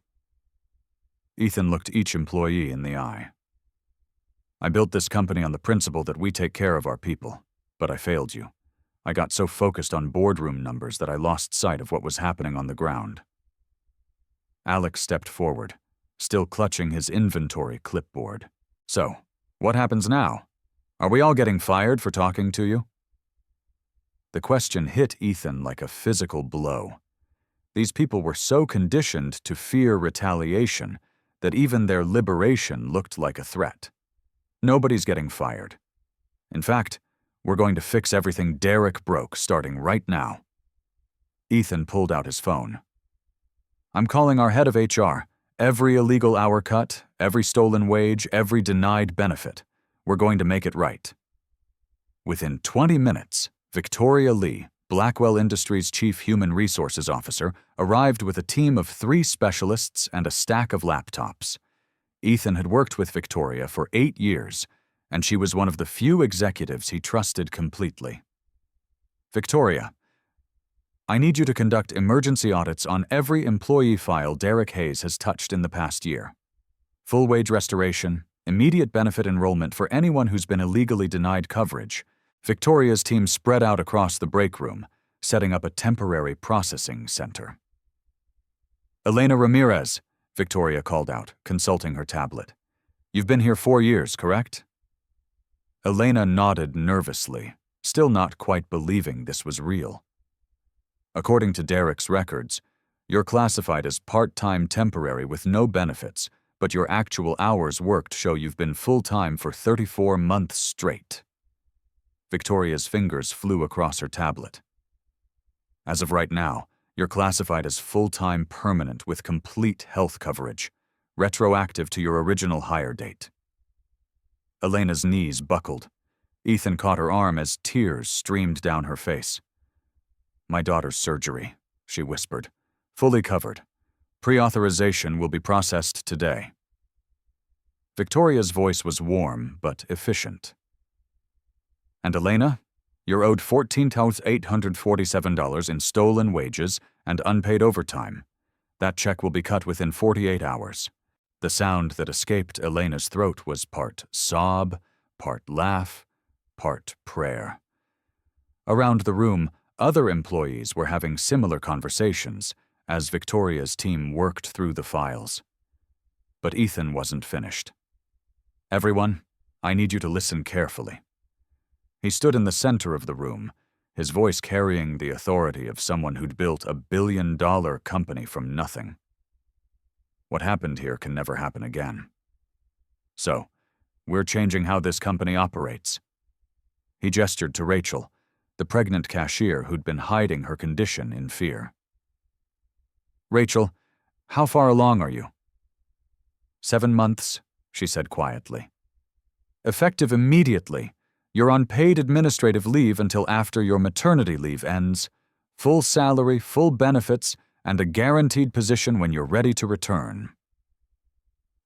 Ethan looked each employee in the eye. "I built this company on the principle that we take care of our people, but I failed you. I got so focused on boardroom numbers that I lost sight of what was happening on the ground." Alex stepped forward, still clutching his inventory clipboard. "So, what happens now? Are we all getting fired for talking to you?" The question hit Ethan like a physical blow. These people were so conditioned to fear retaliation that even their liberation looked like a threat. Nobody's getting fired. In fact, we're going to fix everything Derek broke starting right now. Ethan pulled out his phone. "I'm calling our head of HR. Every illegal hour cut, every stolen wage, every denied benefit. We're going to make it right." Within 20 minutes, Victoria Lee, Blackwell Industries' chief human resources officer arrived with a team of 3 specialists and a stack of laptops. Ethan had worked with Victoria for 8 years, and she was one of the few executives he trusted completely. Victoria, I need you to conduct emergency audits on every employee file Derek Hayes has touched in the past year. Full wage restoration, immediate benefit enrollment for anyone who's been illegally denied coverage. Victoria's team spread out across the break room, setting up a temporary processing center. Elena Ramirez, Victoria called out, consulting her tablet. You've been here 4 years, correct? Elena nodded nervously, still not quite believing this was real. According to Derek's records, you're classified as part-time temporary with no benefits, but your actual hours worked show you've been full-time for 34 months straight. Victoria's fingers flew across her tablet. As of right now, you're classified as full-time permanent with complete health coverage, retroactive to your original hire date. Elena's knees buckled. Ethan caught her arm as tears streamed down her face. My daughter's surgery, she whispered. Fully covered. Pre-authorization will be processed today. Victoria's voice was warm but efficient. And Elena, you're owed $14,847 in stolen wages and unpaid overtime. That check will be cut within 48 hours. The sound that escaped Elena's throat was part sob, part laugh, part prayer. Around the room, other employees were having similar conversations as Victoria's team worked through the files. But Ethan wasn't finished. Everyone, I need you to listen carefully. He stood in the center of the room, his voice carrying the authority of someone who'd built a billion-dollar company from nothing. What happened here can never happen again. So, we're changing how this company operates. He gestured to Rachel, the pregnant cashier who'd been hiding her condition in fear. Rachel, how far along are you? 7 months, she said quietly. Effective immediately, you're on paid administrative leave until after your maternity leave ends, full salary, full benefits, and a guaranteed position when you're ready to return.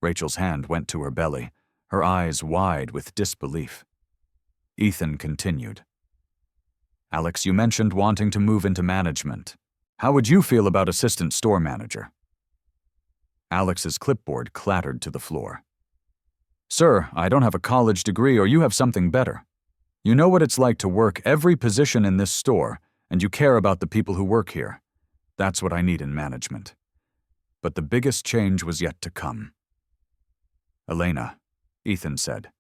Rachel's hand went to her belly, her eyes wide with disbelief. Ethan continued. Alex, you mentioned wanting to move into management. How would you feel about assistant store manager? Alex's clipboard clattered to the floor. Sir, I don't have a college degree or you have something better. You know what it's like to work every position in this store, and you care about the people who work here. That's what I need in management. But the biggest change was yet to come. Elena, Ethan said,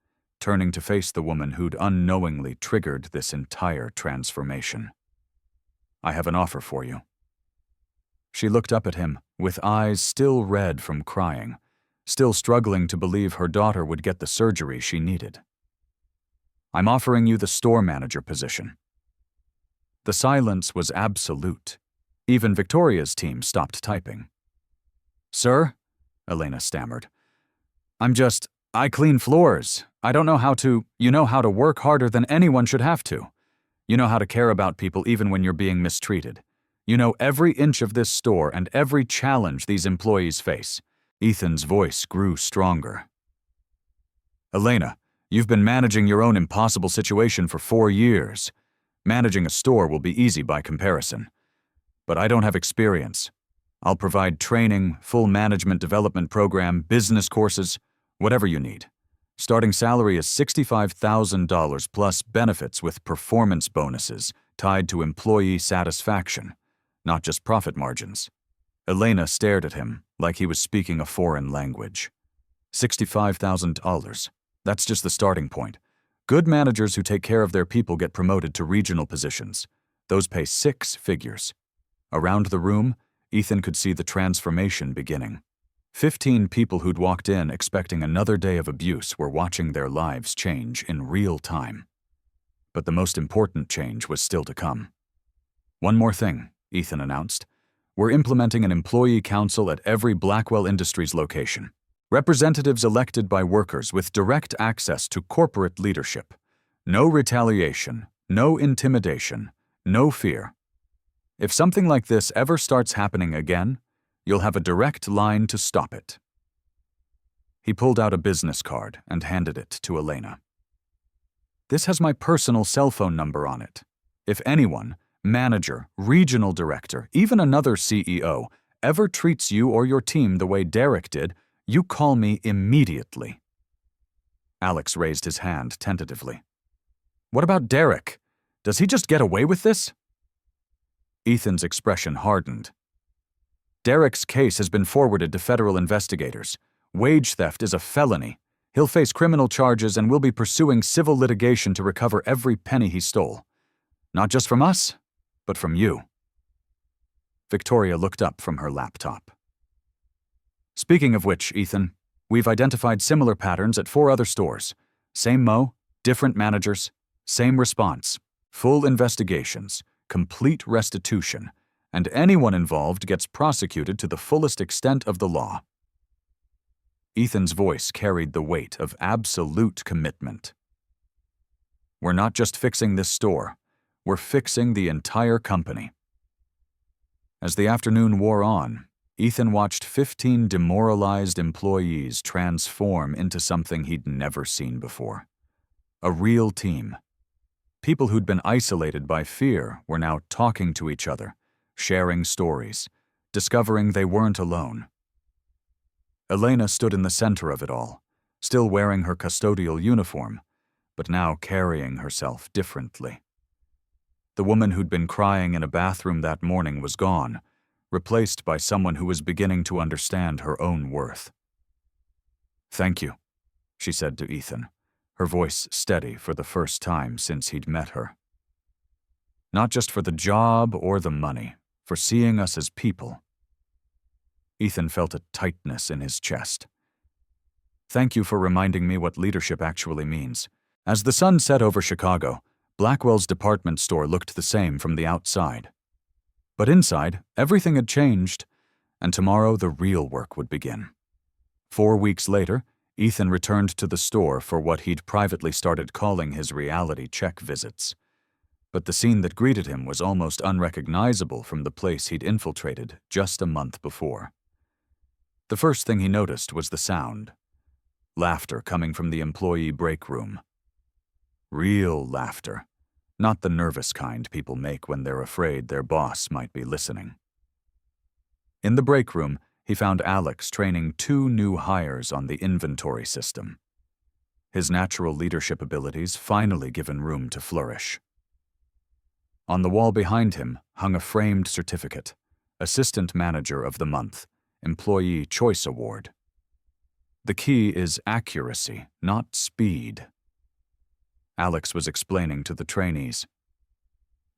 turning to face the woman who'd unknowingly triggered this entire transformation. I have an offer for you. She looked up at him, with eyes still red from crying, still struggling to believe her daughter would get the surgery she needed. I'm offering you the store manager position. The silence was absolute. Even Victoria's team stopped typing. Sir, Elena stammered, I clean floors. I don't know how to, how to work harder than anyone should have to. You know how to care about people even when you're being mistreated. You know every inch of this store and every challenge these employees face. Ethan's voice grew stronger. Elena, you've been managing your own impossible situation for 4 years. Managing a store will be easy by comparison. But I don't have experience. I'll provide training, full management development program, business courses, whatever you need. Starting salary is $65,000 plus benefits with performance bonuses tied to employee satisfaction, not just profit margins. Elena stared at him like he was speaking a foreign language. $65,000. That's just the starting point. Good managers who take care of their people get promoted to regional positions. Those pay 6 figures. Around the room, Ethan could see the transformation beginning. 15 people who'd walked in expecting another day of abuse were watching their lives change in real time. But the most important change was still to come. One more thing, Ethan announced. We're implementing an employee council at every Blackwell Industries location. Representatives elected by workers with direct access to corporate leadership. No retaliation, no intimidation, No fear. If something like this ever starts happening again, you'll have a direct line to stop it." He pulled out a business card and handed it to Elena. "This has my personal cell phone number on it. If anyone, manager, regional director, even another CEO, ever treats you or your team the way Derek did, you call me immediately." Alex raised his hand tentatively. "What about Derek? Does he just get away with this?" Ethan's expression hardened. "Derek's case has been forwarded to federal investigators. Wage theft is a felony. He'll face criminal charges and will be pursuing civil litigation to recover every penny he stole. Not just from us, but from you." Victoria looked up from her laptop. "Speaking of which, Ethan, we've identified similar patterns at 4 other stores. Same Mo, different managers, same response. Full investigations, complete restitution, and anyone involved gets prosecuted to the fullest extent of the law." Ethan's voice carried the weight of absolute commitment. "We're not just fixing this store, we're fixing the entire company." As the afternoon wore on, Ethan watched 15 demoralized employees transform into something he'd never seen before. A real team. People who'd been isolated by fear were now talking to each other, sharing stories, discovering they weren't alone. Elena stood in the center of it all, still wearing her custodial uniform, but now carrying herself differently. The woman who'd been crying in a bathroom that morning was gone, replaced by someone who was beginning to understand her own worth. "Thank you," she said to Ethan, her voice steady for the first time since he'd met her. "Not just for the job or the money, for seeing us as people." Ethan felt a tightness in his chest. "Thank you for reminding me what leadership actually means." As the sun set over Chicago, Blackwell's department store looked the same from the outside. But inside, everything had changed, and tomorrow the real work would begin. 4 weeks later, Ethan returned to the store for what he'd privately started calling his reality check visits. But the scene that greeted him was almost unrecognizable from the place he'd infiltrated just a month before. The first thing he noticed was the sound. Laughter coming from the employee break room. Real laughter, not the nervous kind people make when they're afraid their boss might be listening. In the break room, he found Alex training 2 new hires on the inventory system. His natural leadership abilities finally given room to flourish. On the wall behind him hung a framed certificate, Assistant Manager of the Month, Employee Choice Award. The key is accuracy, not speed. Alex was explaining to the trainees.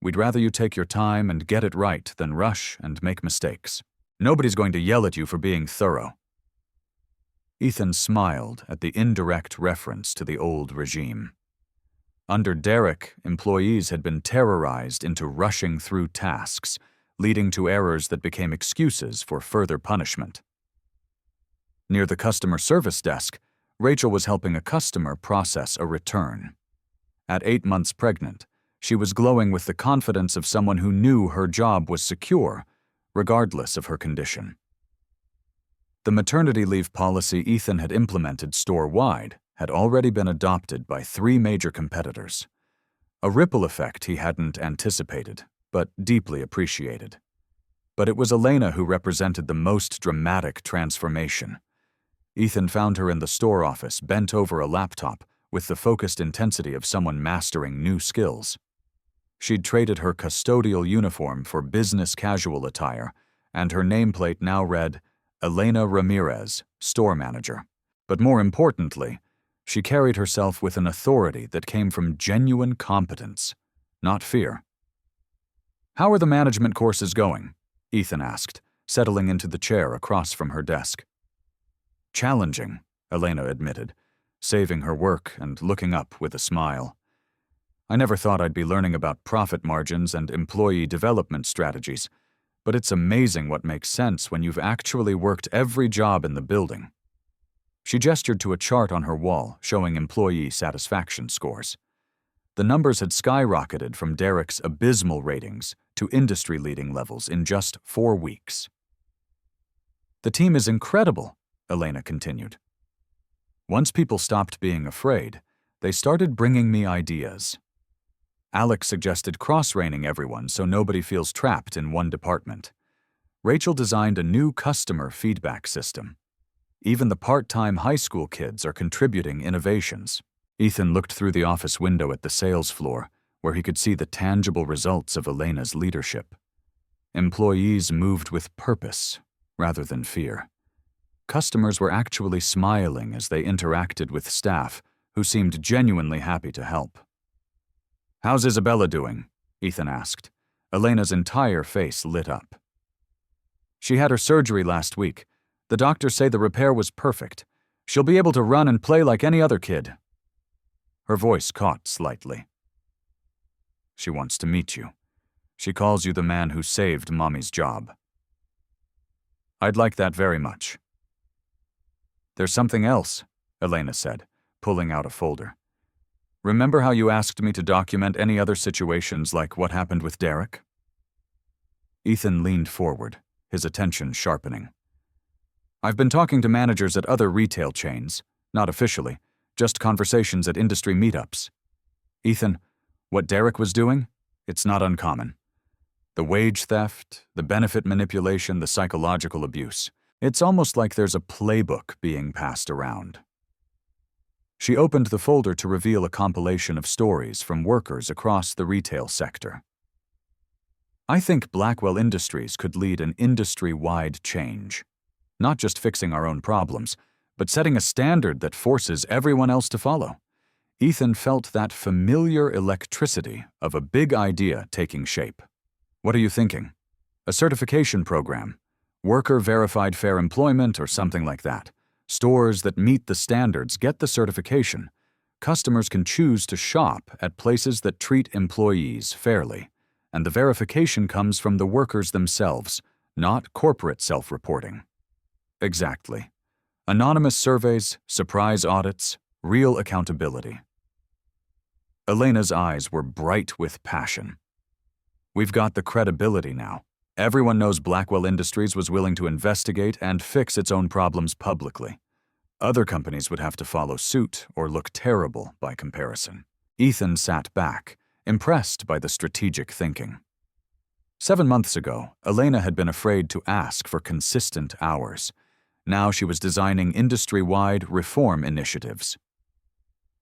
"We'd rather you take your time and get it right than rush and make mistakes. Nobody's going to yell at you for being thorough." Ethan smiled at the indirect reference to the old regime. Under Derek, employees had been terrorized into rushing through tasks, leading to errors that became excuses for further punishment. Near the customer service desk, Rachel was helping a customer process a return. At 8 months pregnant, she was glowing with the confidence of someone who knew her job was secure, regardless of her condition. The maternity leave policy Ethan had implemented store-wide had already been adopted by 3 major competitors. A ripple effect he hadn't anticipated, but deeply appreciated. But it was Elena who represented the most dramatic transformation. Ethan found her in the store office, bent over a laptop, with the focused intensity of someone mastering new skills. She'd traded her custodial uniform for business casual attire, and her nameplate now read, Elena Ramirez, Store Manager. But more importantly, she carried herself with an authority that came from genuine competence, not fear. "How are the management courses going?" Ethan asked, settling into the chair across from her desk. "Challenging," Elena admitted, saving her work and looking up with a smile. "I never thought I'd be learning about profit margins and employee development strategies, but it's amazing what makes sense when you've actually worked every job in the building." She gestured to a chart on her wall showing employee satisfaction scores. The numbers had skyrocketed from Derek's abysmal ratings to industry-leading levels in just 4 weeks. "The team is incredible," Elena continued. "Once people stopped being afraid, they started bringing me ideas. Alex suggested cross-training everyone so nobody feels trapped in one department. Rachel designed a new customer feedback system. Even the part-time high school kids are contributing innovations." Ethan looked through the office window at the sales floor, where he could see the tangible results of Elena's leadership. Employees moved with purpose rather than fear. Customers were actually smiling as they interacted with staff who seemed genuinely happy to help. "How's Isabella doing?" Ethan asked. Elena's entire face lit up. "She had her surgery last week. The doctors say the repair was perfect. She'll be able to run and play like any other kid." Her voice caught slightly. "She wants to meet you. She calls you the man who saved Mommy's job." "I'd like that very much." "There's something else," Elena said, pulling out a folder. "Remember how you asked me to document any other situations like what happened with Derek?" Ethan leaned forward, his attention sharpening. "I've been talking to managers at other retail chains, not officially, just conversations at industry meetups. Ethan, what Derek was doing, it's not uncommon. The wage theft, the benefit manipulation, the psychological abuse. It's almost like there's a playbook being passed around." She opened the folder to reveal a compilation of stories from workers across the retail sector. "I think Blackwell Industries could lead an industry-wide change. Not just fixing our own problems, but setting a standard that forces everyone else to follow." Ethan felt that familiar electricity of a big idea taking shape. "What are you thinking? A certification program? Worker-verified fair employment or something like that? Stores that meet the standards get the certification. Customers can choose to shop at places that treat employees fairly, and the verification comes from the workers themselves, not corporate self-reporting." "Exactly. Anonymous surveys, surprise audits, real accountability." Elena's eyes were bright with passion. "We've got the credibility now. Everyone knows Blackwell Industries was willing to investigate and fix its own problems publicly. Other companies would have to follow suit or look terrible by comparison." Ethan sat back, impressed by the strategic thinking. 7 months ago, Elena had been afraid to ask for consistent hours. Now she was designing industry-wide reform initiatives.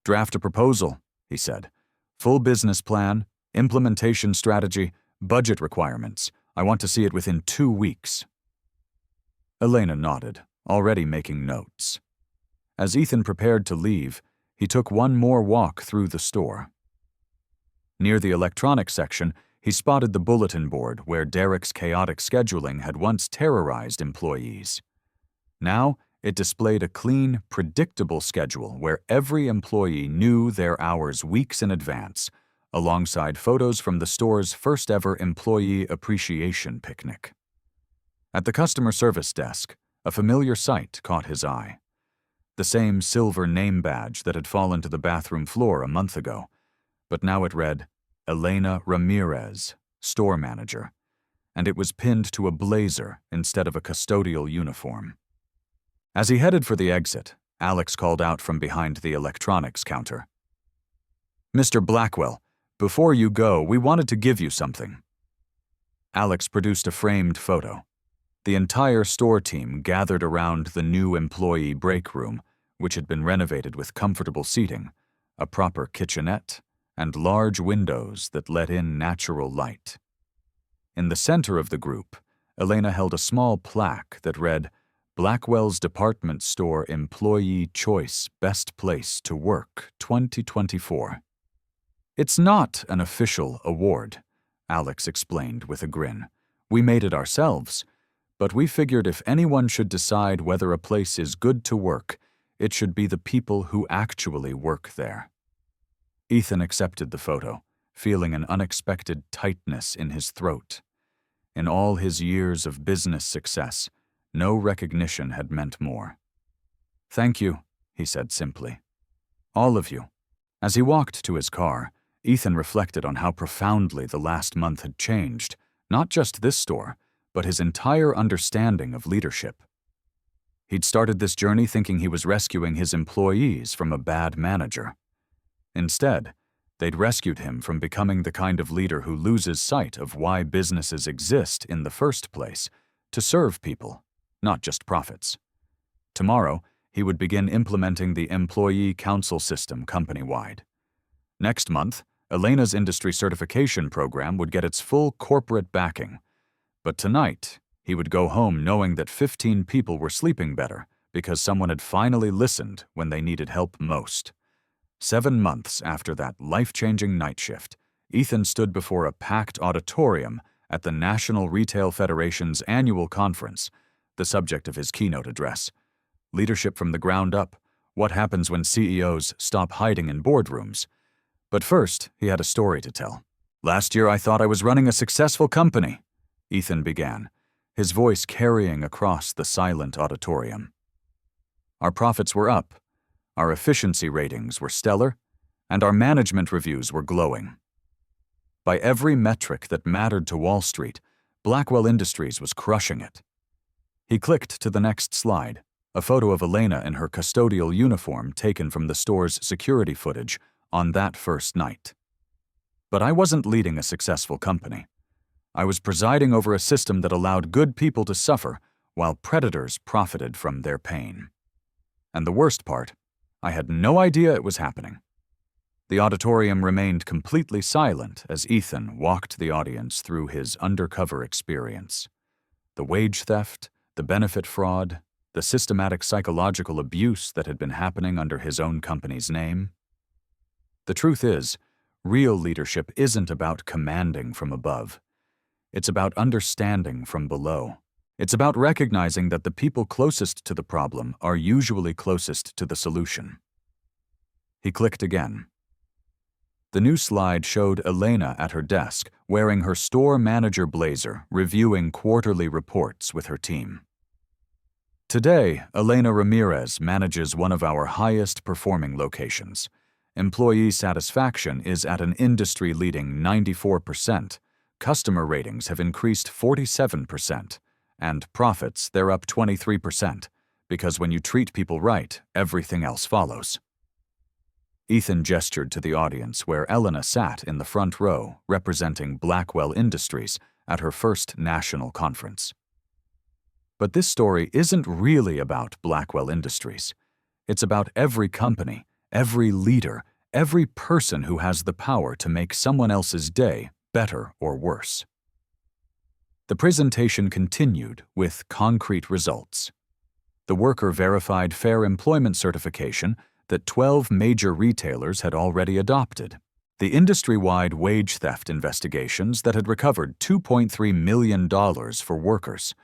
"Draft a proposal," he said. "Full business plan, implementation strategy, budget requirements. I want to see it within 2 weeks." Elena nodded, already making notes. As Ethan prepared to leave, he took one more walk through the store. Near the electronics section, he spotted the bulletin board where Derek's chaotic scheduling had once terrorized employees. Now, it displayed a clean, predictable schedule where every employee knew their hours weeks in advance, alongside photos from the store's first-ever employee appreciation picnic. At the customer service desk, a familiar sight caught his eye. The same silver name badge that had fallen to the bathroom floor a month ago, but now it read, "Elena Ramirez, store manager," and it was pinned to a blazer instead of a custodial uniform. As he headed for the exit, Alex called out from behind the electronics counter. "Mr. Blackwell, before you go, we wanted to give you something." Alex produced a framed photo. The entire store team gathered around the new employee break room, which had been renovated with comfortable seating, a proper kitchenette, and large windows that let in natural light. In the center of the group, Elena held a small plaque that read, "Blackwell's Department Store Employee Choice Best Place to Work 2024. "It's not an official award," Alex explained with a grin. "We made it ourselves, but we figured if anyone should decide whether a place is good to work, it should be the people who actually work there." Ethan accepted the photo, feeling an unexpected tightness in his throat. In all his years of business success, no recognition had meant more. "Thank you," he said simply. "All of you." As he walked to his car, Ethan reflected on how profoundly the last month had changed, not just this store, but his entire understanding of leadership. He'd started this journey thinking he was rescuing his employees from a bad manager. Instead, they'd rescued him from becoming the kind of leader who loses sight of why businesses exist in the first place, to serve people, not just profits. Tomorrow, he would begin implementing the employee council system company-wide. Next month, Elena's industry certification program would get its full corporate backing. But tonight, he would go home knowing that 15 people were sleeping better because someone had finally listened when they needed help most. 7 months after that life-changing night shift, Ethan stood before a packed auditorium at the National Retail Federation's annual conference, the subject of his keynote address. Leadership from the ground up, what happens when CEOs stop hiding in boardrooms. But first, he had a story to tell. "Last year I thought I was running a successful company," Ethan began, his voice carrying across the silent auditorium. "Our profits were up, our efficiency ratings were stellar, and our management reviews were glowing. By every metric that mattered to Wall Street, Blackwell Industries was crushing it." He clicked to the next slide, a photo of Elena in her custodial uniform taken from the store's security footage on that first night. "But I wasn't leading a successful company. I was presiding over a system that allowed good people to suffer while predators profited from their pain. And the worst part, I had no idea it was happening." The auditorium remained completely silent as Ethan walked the audience through his undercover experience. The wage theft, the benefit fraud, the systematic psychological abuse that had been happening under his own company's name. The truth is, real leadership isn't about commanding from above. It's about understanding from below. It's about recognizing that the people closest to the problem are usually closest to the solution. He clicked again. The new slide showed Elena at her desk, wearing her store manager blazer, reviewing quarterly reports with her team. Today, Elena Ramirez manages one of our highest performing locations. Employee satisfaction is at an industry-leading 94%. Customer ratings have increased 47%. And profits, they're up 23%. Because when you treat people right, everything else follows. Ethan gestured to the audience where Elena sat in the front row, representing Blackwell Industries at her first national conference. But this story isn't really about Blackwell Industries. It's about every company, every leader, every person who has the power to make someone else's day better or worse. The presentation continued with concrete results. The worker verified fair employment certification that 12 major retailers had already adopted. The industry-wide wage theft investigations that had recovered $2.3 million for workers.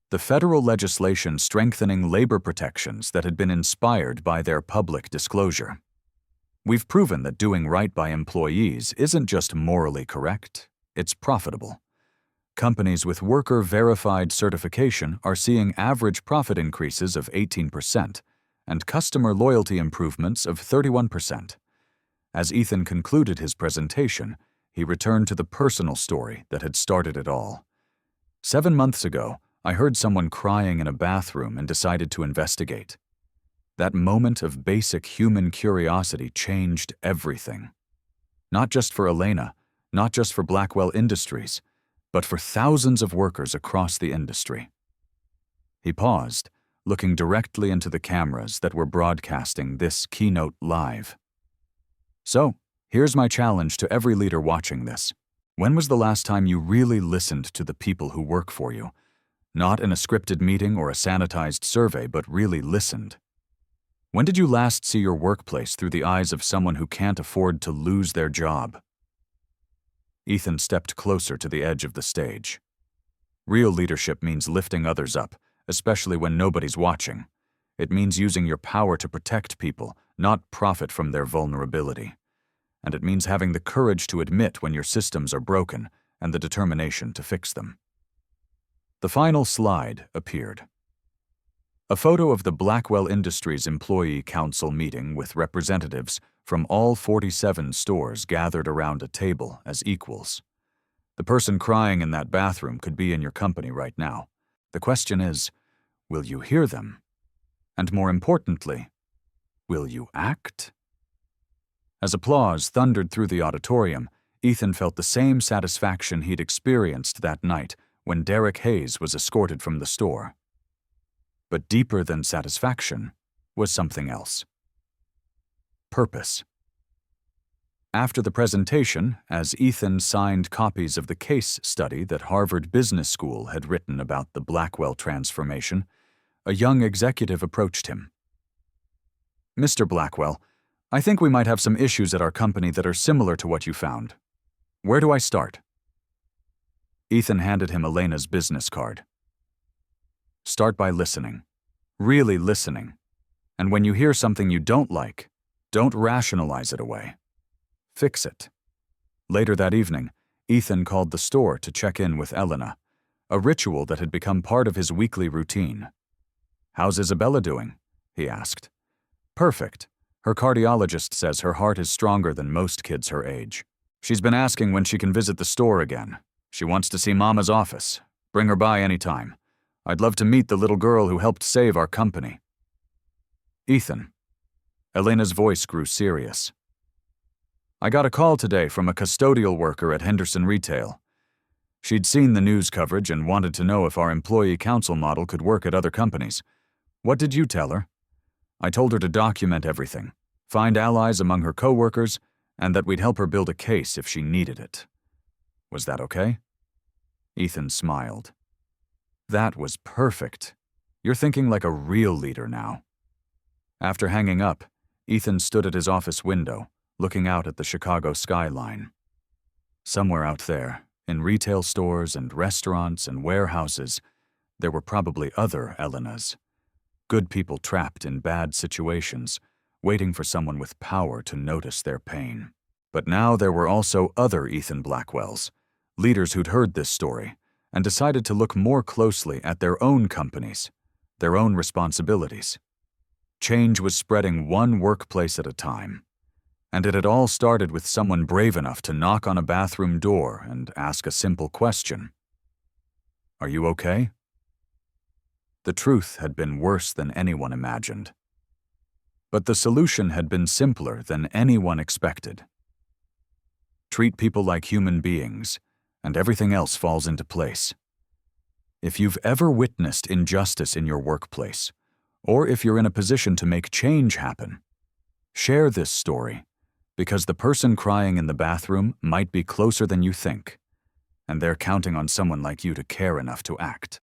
The federal legislation strengthening labor protections that had been inspired by their public disclosure. We've proven that doing right by employees isn't just morally correct, it's profitable. Companies with worker-verified certification are seeing average profit increases of 18% and customer loyalty improvements of 31%. As Ethan concluded his presentation, he returned to the personal story that had started it all. 7 months ago, I heard someone crying in a bathroom and decided to investigate. That moment of basic human curiosity changed everything. Not just for Elena, not just for Blackwell Industries, but for thousands of workers across the industry. He paused, looking directly into the cameras that were broadcasting this keynote live. So, here's my challenge to every leader watching this. When was the last time you really listened to the people who work for you? Not in a scripted meeting or a sanitized survey, but really listened. When did you last see your workplace through the eyes of someone who can't afford to lose their job? Ethan stepped closer to the edge of the stage. Real leadership means lifting others up, especially when nobody's watching. It means using your power to protect people, not profit from their vulnerability. And it means having the courage to admit when your systems are broken and the determination to fix them. The final slide appeared. A photo of the Blackwell Industries Employee Council meeting with representatives from all 47 stores gathered around a table as equals. The person crying in that bathroom could be in your company right now. The question is, will you hear them? And more importantly, will you act? As applause thundered through the auditorium, Ethan felt the same satisfaction he'd experienced that night when Derek Hayes was escorted from the store. But deeper than satisfaction was something else. Purpose. After the presentation, as Ethan signed copies of the case study that Harvard Business School had written about the Blackwell transformation, a young executive approached him. "Mr. Blackwell, I think we might have some issues at our company that are similar to what you found. Where do I start?" Ethan handed him Elena's business card. "Start by listening. Really listening. And when you hear something you don't like, don't rationalize it away. Fix it." Later that evening, Ethan called the store to check in with Elena, a ritual that had become part of his weekly routine. "How's Isabella doing?" he asked. "Perfect. Her cardiologist says her heart is stronger than most kids her age. She's been asking when she can visit the store again. She wants to see Mama's office. Bring her by anytime. I'd love to meet the little girl who helped save our company." "Ethan." Elena's voice grew serious. "I got a call today from a custodial worker at Henderson Retail. She'd seen the news coverage and wanted to know if our employee council model could work at other companies. What did you tell her?" "I told her to document everything, find allies among her coworkers, and that we'd help her build a case if she needed it. Was that okay?" Ethan smiled. "That was perfect. You're thinking like a real leader now." After hanging up, Ethan stood at his office window, looking out at the Chicago skyline. Somewhere out there, in retail stores and restaurants and warehouses, there were probably other Elenas. Good people trapped in bad situations, waiting for someone with power to notice their pain. But now there were also other Ethan Blackwells, leaders who'd heard this story, and decided to look more closely at their own companies, their own responsibilities. Change was spreading one workplace at a time, and it had all started with someone brave enough to knock on a bathroom door and ask a simple question. "Are you okay?" The truth had been worse than anyone imagined. But the solution had been simpler than anyone expected. Treat people like human beings, and everything else falls into place. If you've ever witnessed injustice in your workplace, or if you're in a position to make change happen, share this story, because the person crying in the bathroom might be closer than you think, and they're counting on someone like you to care enough to act.